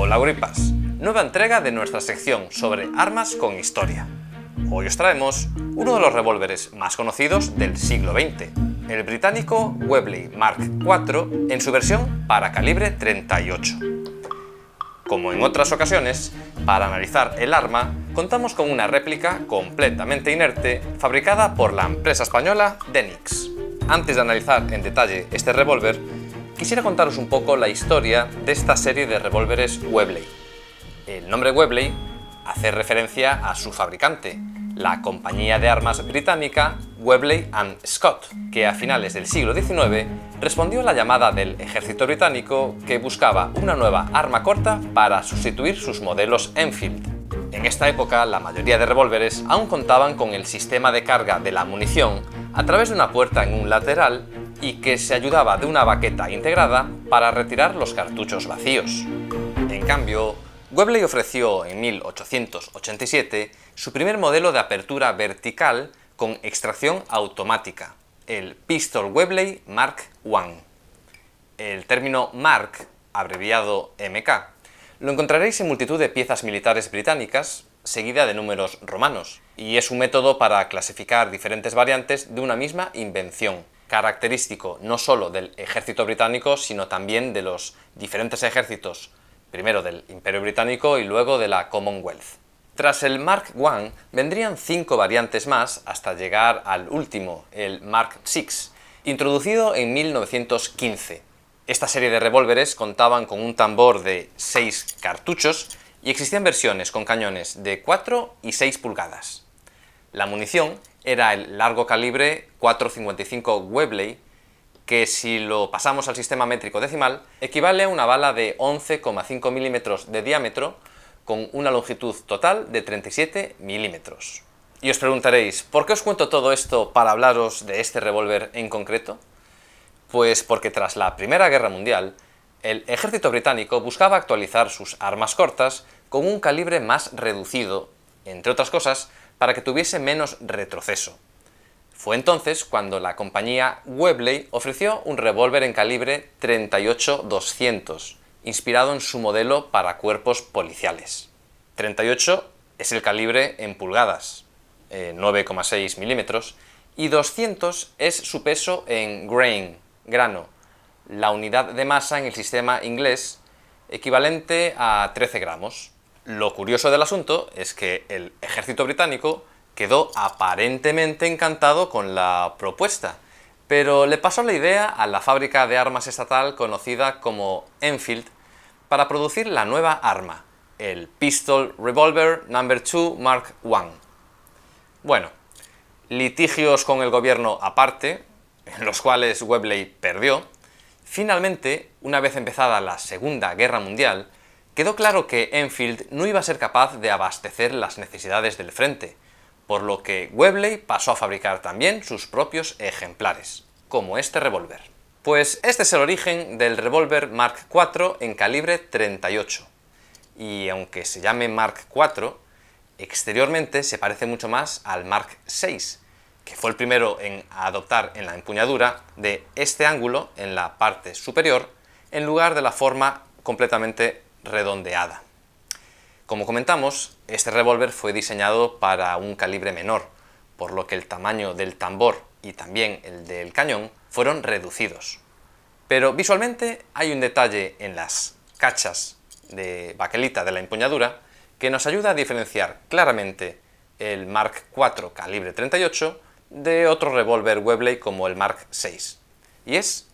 Hola gripas, nueva entrega de nuestra sección sobre armas con historia. Hoy os traemos uno de los revólveres más conocidos del siglo XX, el británico Webley Mark IV en su versión para calibre 38. Como en otras ocasiones, para analizar el arma contamos con una réplica completamente inerte fabricada por la empresa española Denix. Antes de analizar en detalle este revólver, quisiera contaros un poco la historia de esta serie de revólveres Webley. El nombre Webley hace referencia a su fabricante, la compañía de armas británica Webley & Scott, que a finales del siglo XIX respondió a la llamada del ejército británico que buscaba una nueva arma corta para sustituir sus modelos Enfield. En esta época, la mayoría de revólveres aún contaban con el sistema de carga de la munición a través de una puerta en un lateral y que se ayudaba de una baqueta integrada para retirar los cartuchos vacíos. En cambio, Webley ofreció en 1887 su primer modelo de apertura vertical con extracción automática, el Pistol Webley Mark I. El término Mark, abreviado MK, lo encontraréis en multitud de piezas militares británicas, seguida de números romanos, y es un método para clasificar diferentes variantes de una misma invención, característico no solo del ejército británico, sino también de los diferentes ejércitos, primero del Imperio Británico y luego de la Commonwealth. Tras el Mark I vendrían 5 variantes más hasta llegar al último, el Mark VI, introducido en 1915. Esta serie de revólveres contaban con un tambor de 6 cartuchos y existían versiones con cañones de 4 y 6 pulgadas. La munición era el largo calibre 4.55 Webley, que si lo pasamos al sistema métrico decimal, equivale a una bala de 11,5 milímetros de diámetro con una longitud total de 37 milímetros. Y os preguntaréis, ¿por qué os cuento todo esto para hablaros de este revólver en concreto? Pues porque tras la Primera Guerra Mundial, el ejército británico buscaba actualizar sus armas cortas con un calibre más reducido, entre otras cosas, para que tuviese menos retroceso. Fue entonces cuando la compañía Webley ofreció un revólver en calibre 38-200, inspirado en su modelo para cuerpos policiales. 38 es el calibre en pulgadas, 9,6 milímetros, y 200 es su peso en grain, grano, la unidad de masa en el sistema inglés, equivalente a 13 gramos. Lo curioso del asunto es que el ejército británico quedó aparentemente encantado con la propuesta, pero le pasó la idea a la fábrica de armas estatal conocida como Enfield para producir la nueva arma, el Pistol Revolver No. 2 Mark I. Bueno, litigios con el gobierno aparte, en los cuales Webley perdió, finalmente, una vez empezada la Segunda Guerra Mundial, quedó claro que Enfield no iba a ser capaz de abastecer las necesidades del frente, por lo que Webley pasó a fabricar también sus propios ejemplares, como este revólver. Pues este es el origen del revólver Mark IV en calibre 38, y aunque se llame Mark IV, exteriormente se parece mucho más al Mark VI, que fue el primero en adoptar en la empuñadura de este ángulo en la parte superior, en lugar de la forma completamente redondeada. Como comentamos, este revólver fue diseñado para un calibre menor, por lo que el tamaño del tambor y también el del cañón fueron reducidos. Pero visualmente hay un detalle en las cachas de baquelita de la empuñadura que nos ayuda a diferenciar claramente el Mark IV calibre 38 de otro revólver Webley como el Mark VI. Y es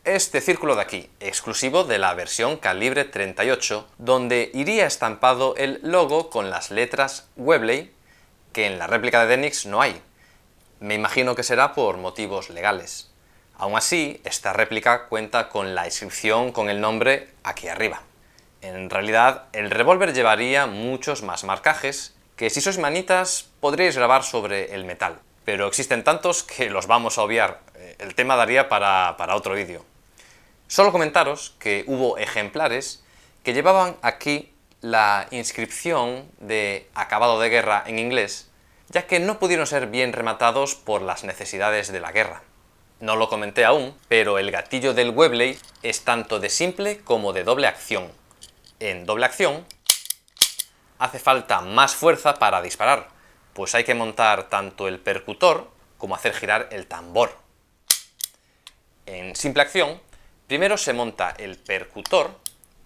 este círculo de aquí, exclusivo de la versión calibre 38, donde iría estampado el logo con las letras Webley, que en la réplica de Denix no hay. Me imagino que será por motivos legales. Aún así, esta réplica cuenta con la inscripción con el nombre aquí arriba. En realidad, el revólver llevaría muchos más marcajes que si sois manitas podríais grabar sobre el metal, pero existen tantos que los vamos a obviar. El tema daría para otro vídeo. Solo comentaros que hubo ejemplares que llevaban aquí la inscripción de acabado de guerra en inglés, ya que no pudieron ser bien rematados por las necesidades de la guerra. No lo comenté aún, pero el gatillo del Webley es tanto de simple como de doble acción. En doble acción hace falta más fuerza para disparar, pues hay que montar tanto el percutor como hacer girar el tambor. En simple acción, primero se monta el percutor,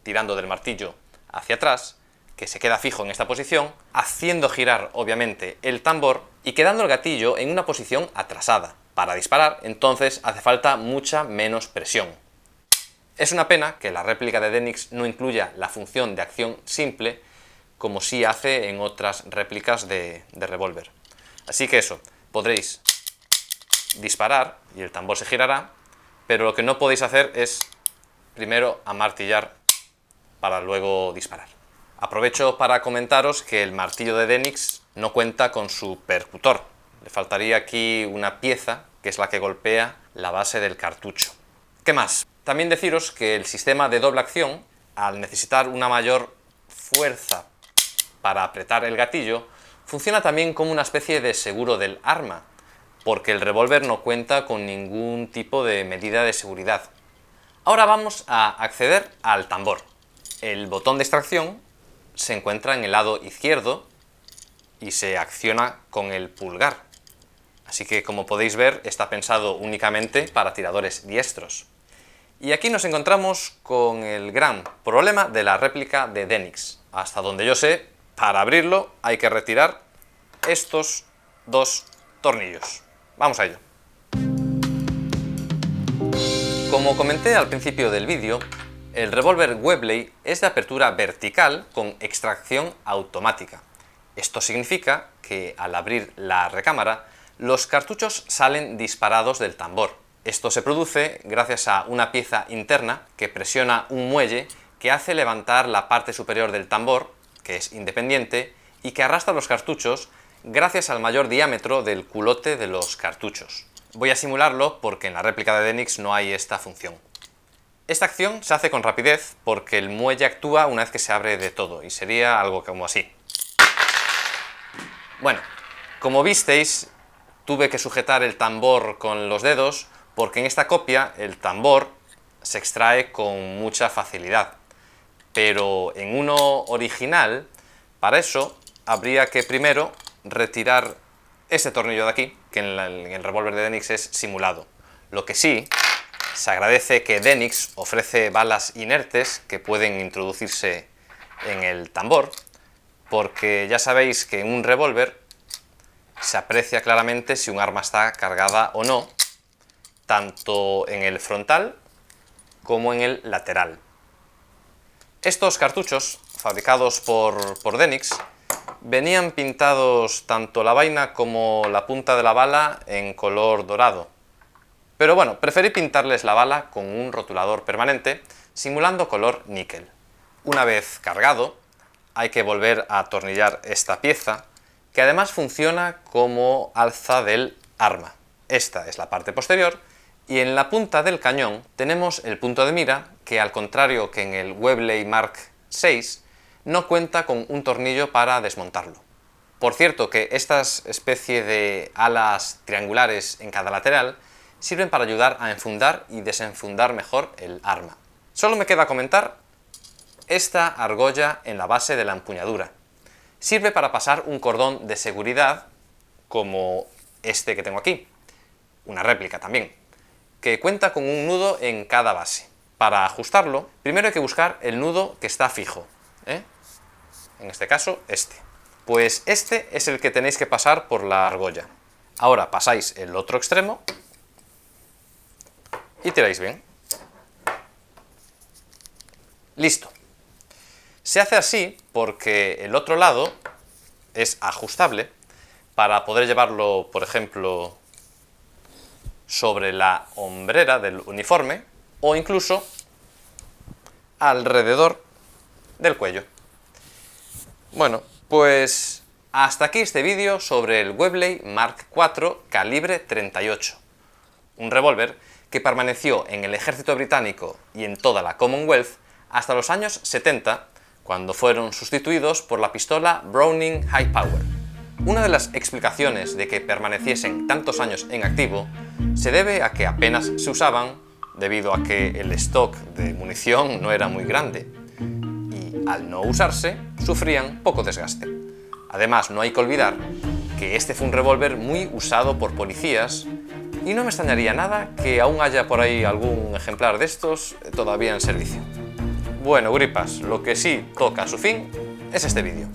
tirando del martillo hacia atrás, que se queda fijo en esta posición, haciendo girar obviamente el tambor y quedando el gatillo en una posición atrasada. Para disparar, entonces, hace falta mucha menos presión. Es una pena que la réplica de Denix no incluya la función de acción simple, como sí hace en otras réplicas de revólver. Así que eso, podréis disparar y el tambor se girará, pero lo que no podéis hacer es primero amartillar para luego disparar. Aprovecho para comentaros que el martillo de Denix no cuenta con su percutor. Le faltaría aquí una pieza, que es la que golpea la base del cartucho. ¿Qué más? También deciros que el sistema de doble acción, al necesitar una mayor fuerza para apretar el gatillo, funciona también como una especie de seguro del arma, porque el revólver no cuenta con ningún tipo de medida de seguridad. Ahora vamos a acceder al tambor. El botón de extracción se encuentra en el lado izquierdo y se acciona con el pulgar. Así que, como podéis ver, está pensado únicamente para tiradores diestros. Y aquí nos encontramos con el gran problema de la réplica de Denix. Hasta donde yo sé, para abrirlo hay que retirar estos dos tornillos. Vamos a ello. Como comenté al principio del vídeo, el revólver Webley es de apertura vertical con extracción automática. Esto significa que al abrir la recámara, los cartuchos salen disparados del tambor. Esto se produce gracias a una pieza interna que presiona un muelle que hace levantar la parte superior del tambor, que es independiente, y que arrastra los cartuchos gracias al mayor diámetro del culote de los cartuchos. Voy a simularlo porque en la réplica de Denix no hay esta función. Esta acción se hace con rapidez porque el muelle actúa una vez que se abre de todo, y sería algo como así. Bueno, como visteis, tuve que sujetar el tambor con los dedos porque en esta copia el tambor se extrae con mucha facilidad. Pero en uno original, para eso, habría que primero retirar este tornillo de aquí, que en el revólver de Denix es simulado. Lo que sí, se agradece que Denix ofrece balas inertes que pueden introducirse en el tambor, porque ya sabéis que en un revólver se aprecia claramente si un arma está cargada o no, tanto en el frontal como en el lateral. Estos cartuchos, fabricados por Denix, venían pintados tanto la vaina como la punta de la bala en color dorado. Pero bueno, preferí pintarles la bala con un rotulador permanente, simulando color níquel. Una vez cargado, hay que volver a atornillar esta pieza, que además funciona como alza del arma. Esta es la parte posterior, y en la punta del cañón tenemos el punto de mira, que al contrario que en el Webley Mark VI, no cuenta con un tornillo para desmontarlo. Por cierto que estas especie de alas triangulares en cada lateral sirven para ayudar a enfundar y desenfundar mejor el arma. Solo me queda comentar esta argolla en la base de la empuñadura. Sirve para pasar un cordón de seguridad como este que tengo aquí, una réplica también, que cuenta con un nudo en cada base. Para ajustarlo, primero hay que buscar el nudo que está fijo, en este caso este. Pues este es el que tenéis que pasar por la argolla. Ahora pasáis el otro extremo y tiráis bien. Listo. Se hace así porque el otro lado es ajustable para poder llevarlo, por ejemplo, sobre la hombrera del uniforme o incluso alrededor del cuello. Bueno, pues hasta aquí este vídeo sobre el Webley Mark IV calibre 38, un revólver que permaneció en el ejército británico y en toda la Commonwealth hasta los años 70, cuando fueron sustituidos por la pistola Browning High Power. Una de las explicaciones de que permaneciesen tantos años en activo se debe a que apenas se usaban debido a que el stock de munición no era muy grande. Y al no usarse, sufrían poco desgaste. Además, no hay que olvidar que este fue un revólver muy usado por policías y no me extrañaría nada que aún haya por ahí algún ejemplar de estos todavía en servicio. Bueno, gripas, lo que sí toca a su fin es este vídeo.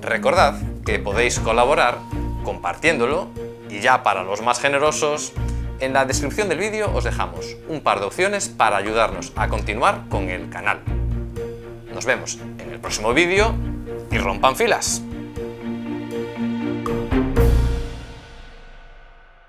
Recordad que podéis colaborar compartiéndolo y ya para los más generosos, en la descripción del vídeo os dejamos un par de opciones para ayudarnos a continuar con el canal. Nos vemos en el próximo vídeo y rompan filas.